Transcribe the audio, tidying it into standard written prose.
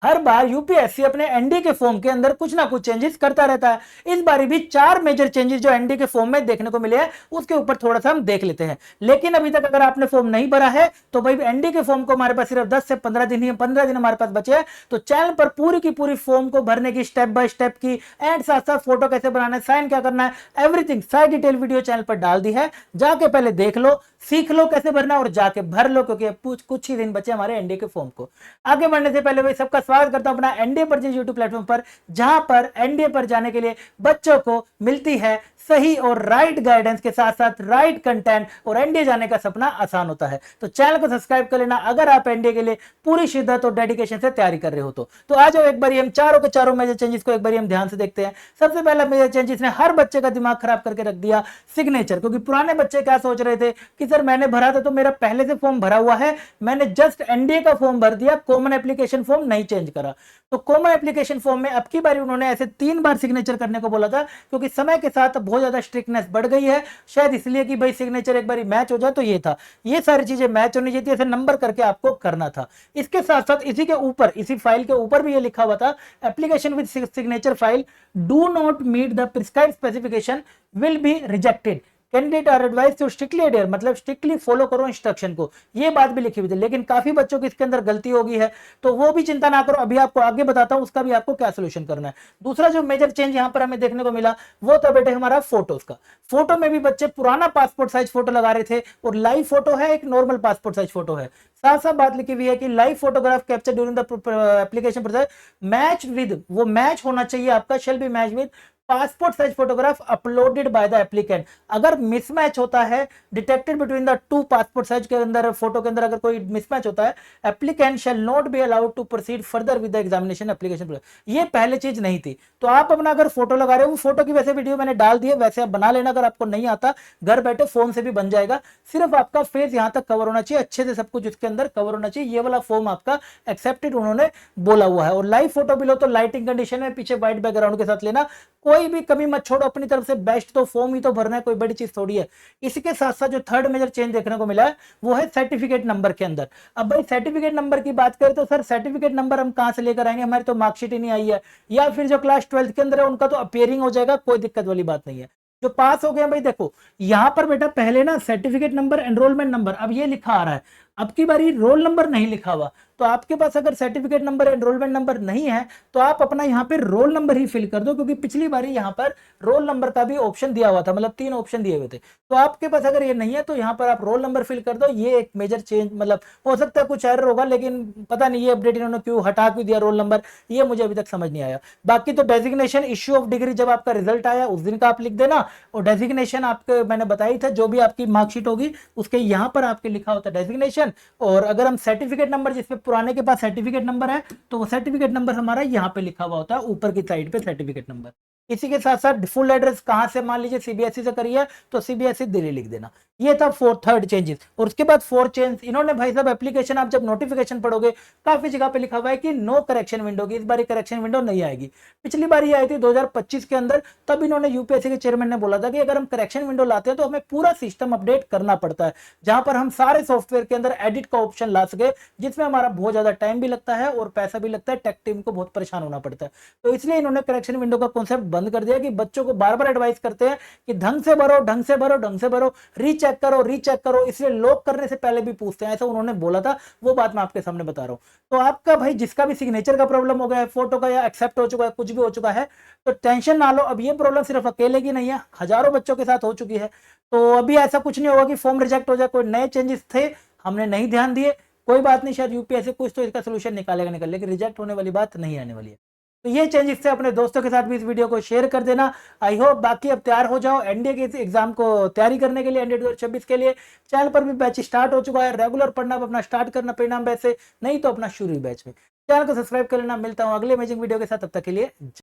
हर बार UPSC अपने ND के form के अंदर कुछ ना कुछ चेंजेस करता रहता है। इस बार भी 4 मेजर चेंजेस जो एनडी के फॉर्म में देखने को मिले हैं उसके ऊपर थोड़ा सा हम देख लेते हैं। लेकिन अभी तक अगर आपने फॉर्म नहीं भरा है तो भाई एनडी के फॉर्म को हमारे पास सिर्फ 10 से 15 दिन ही 15 दिन हमारे पास बचे हैं। तो चैनल पर पूरी की पूरी फॉर्म को भरने की स्टेप बाय स्टेप की एंड साथ साथ फोटो कैसे बनाना है, साइन क्या करना है, एवरीथिंग सारी डिटेल वीडियो चैनल पर डाल दी है। जाके पहले देख लो, सीख लो कैसे भरना और जाके भर लो, क्योंकि कुछ ही दिन बचे हमारे एनडीए के फॉर्म को। आगे बढ़ने से पहले भाई सबका स्वागत करता हूं अपना एनडीए परचेज यूट्यूब प्लेटफॉर्म पर, जहां पर एनडीए पर जाने के लिए बच्चों को मिलती है सही और राइट गाइडेंस के साथ साथ राइट कंटेंट, और एनडीए जाने का सपना आसान होता है। तो चैनल को सब्सक्राइब कर लेना अगर आप एनडीए के लिए पूरी शिद्दत और डेडिकेशन से तैयारी कर रहे हो तो आ जाओ एक बार हम चारों के चारों मेजर चेंजेस को एक बार हम ध्यान से देखते हैं। सबसे पहला मेजर चेंजेस ने हर बच्चे का दिमाग खराब करके रख दिया, सिग्नेचर। क्योंकि पुराने बच्चे क्या सोच रहे थे कि सर मैंने भरा था तो मेरा पहले से फॉर्म भरा हुआ है, मैंने जस्ट एनडीए का फॉर्म भर दिया, कॉमन एप्लीकेशन फॉर्म नहीं चेंज करा। तो कॉमन एप्लीकेशन फॉर्म में अब की बारी उन्होंने ऐसे 3 बार सिग्नेचर करने को बोला था, क्योंकि समय के साथ बहुत ज्यादा स्ट्रिक्टनेस बढ़ गई है, शायद इसलिए कि भाई सिग्नेचर एक बार मैच हो जाए। तो ये था, ये सारी चीजें मैच होनी चाहिए, ऐसे नंबर करके आपको करना था। इसके साथ साथ इसी के ऊपर, इसी फाइल के ऊपर भी ये लिखा हुआ था, application with signature file do not meet the prescribed specification will be rejected, candidate are advise to strictly adhere, मतलब स्ट्रिक्टली फॉलो करो इंस्ट्रक्शन को। ये बात भी लिखी हुई थी, लेकिन काफी बच्चों की इसके अंदर गलती होगी है, तो वो भी चिंता ना करो, अभी आपको आगे बताता हूं उसका भी आपको क्या सोल्यूशन करना है। दूसरा जो मेजर चेंज यहां पर हमें देखने को मिला वो था बेटे हमारा फोटोज का। फोटो में भी बच्चे पुराना पासपोर्ट साइज फोटो लगा रहे थे, और लाइव फोटो है, एक नॉर्मल पासपोर्ट साइज फोटो है। साथ साथ बात लिखी हुई है कि live photograph capture during the application process match with, वो मैच होना चाहिए आपका, shall be match with passport size photograph uploaded by the applicant. अगर मिसमैच होता है detected between the 2 passport size के अंदर फोटो के अंदर अगर कोई मिसमैच होता है, applicant shall not be allowed to proceed further with the examination application. ये पहले चीज नहीं थी। तो आप अपना अगर फोटो लगा रहे हो, वो फोटो की वैसे वीडियो मैंने डाल दी है, वैसे आप बना लेना, अगर आपको नहीं आता घर बैठे फोन से भी बन जाएगा। सिर्फ आपका फेस यहां तक कवर होना चाहिए, अच्छे से सब कुछ इसके अंदर कवर होना चाहिए। ये वाला फॉर्म आपका एक्सेप्टेड उन्होंने बोला हुआ है। और लाइव फोटो भी लो तो लाइटिंग कंडीशन में पीछे व्हाइट बैकग्राउंड के साथ लेना, कोई भी कमी मत छोड़ो, अपनी तरफ से बेस्ट। तो फॉर्म ही तो भरना है, कोई बड़ी चीज थोड़ी है। इसके साथ साथ जो थर्ड मेजर चेंज देखने को मिला है वो है सर्टिफिकेट नंबर के अंदर। अब भाई सर्टिफिकेट नंबर की बात करें तो सर सर्टिफिकेट नंबर हम कहां से लेकर आएंगे, हमारी तो मार्कशीट ही नहीं आई है, या फिर जो क्लास 12th के अंदर है उनका तो अपियरिंग हो जाएगा, कोई दिक्कत वाली बात नहीं है। जो पास हो गए भाई देखो यहां पर बेटा पहले ना सर्टिफिकेट नंबर एनरोलमेंट नंबर अब ये लिखा आ रहा है, अब की बारी रोल नंबर नहीं लिखा हुआ। तो आपके पास अगर सर्टिफिकेट नंबर एनरोलमेंट नंबर नहीं है तो आप अपना यहाँ पे रोल नंबर ही फिल कर दो, क्योंकि पिछली बारी यहाँ पर रोल नंबर का भी ऑप्शन दिया हुआ था, मतलब 3 ऑप्शन दिए हुए थे। तो आपके पास अगर ये नहीं है तो यहाँ पर आप रोल नंबर फिल कर दो। ये एक मेजर चेंज, मतलब हो सकता है कुछ एरर होगा, लेकिन पता नहीं ये अपडेट इन्होंने क्यों हटा क्यों दिया रोल नंबर, ये मुझे अभी तक समझ नहीं आया। बाकी तो डेजिग्नेशन इश्यू ऑफ डिग्री जब आपका रिजल्ट आया उस दिन का आप लिख देना, और डेजिग्नेशन आपके मैंने बताई था जो भी आपकी मार्कशीट होगी उसके यहाँ पर आपके लिखा होता है डेजिग्नेशन। और अगर हम सर्टिफिकेट नंबर, जिसपे पुराने के पास सर्टिफिकेट नंबर है तो वो सर्टिफिकेट नंबर हमारा यहाँ पे लिखा हुआ होता है ऊपर की साइड पे सर्टिफिकेट नंबर। इसी के साथ साथ फुल एड्रेस कहां से, मान लीजिए सीबीएसई से करिए तो सीबीएसई दिल्ली लिख देना। ये था थर्ड चेंजेस। और उसके बाद फोर्थ चेंज इन्होंने भाई साहब एप्लीकेशन, आप जब नोटिफिकेशन पढ़ोगे काफी जगह पे लिखा हुआ है कि नो करेक्शन विंडो की, इस बार करेक्शन विंडो नहीं आएगी। पिछली बार ये आई थी 2025 के अंदर, तब इन्होंने यूपीएससी के चेयरमैन ने बोला था कि अगर हम करेक्शन विंडो लाते हैं तो हमें पूरा सिस्टम अपडेट करना पड़ता है, जहां पर हम सारे सॉफ्टवेयर के अंदर एडिट का ऑप्शन ला सके, जिसमें हमारा बहुत ज्यादा टाइम भी लगता है और पैसा भी लगता है, टेक टीम को बहुत परेशान होना पड़ता है। तो इसलिए इन्होंने करेक्शन विंडो का कॉन्सेप्ट बंद कर दिया, कि बच्चों को बार बार एडवाइस करते हैं कि ढंग से भरो, ढंग से भरो, ढंग से भरो, रीचेक करो, रीचेक करो, इसलिए लॉक करने से पहले भी पूछते हैं, ऐसा उन्होंने बोला था। वो बात मैं आपके सामने बता रहा हूं। तो आपका भाई जिसका भी सिग्नेचर का प्रॉब्लम हो गया है, फोटो का या एक्सेप्ट हो चुका है, कुछ भी हो चुका है, तो टेंशन ना लो। अब ये प्रॉब्लम सिर्फ अकेले की नहीं है, हजारों बच्चों के साथ हो चुकी है। तो अभी ऐसा कुछ नहीं होगा कि फॉर्म रिजेक्ट हो जाए, कोई नए चेंजेस थे हमने नहीं ध्यान दिए, कोई बात नहीं, शायद यूपीएससी कुछ तो इसका सोल्यूशन निकालेगा, लेकिन रिजेक्ट होने वाली बात नहीं आने वाली है। तो ये चेंजेस से अपने दोस्तों के साथ भी इस वीडियो को शेयर कर देना। आई होप बाकी अब तैयार हो जाओ एनडीए के एग्जाम को तैयारी करने के लिए, एनडीए 2026 के लिए। चैनल पर भी बैच स्टार्ट हो चुका है, रेगुलर पढ़ना अपना स्टार्ट करना परिणाम बैच से, नहीं तो अपना शुरू बैच में। चैनल को सब्सक्राइब कर लेना। मिलता हूं अगले अमेजिंग वीडियो के साथ, तब तक के लिए।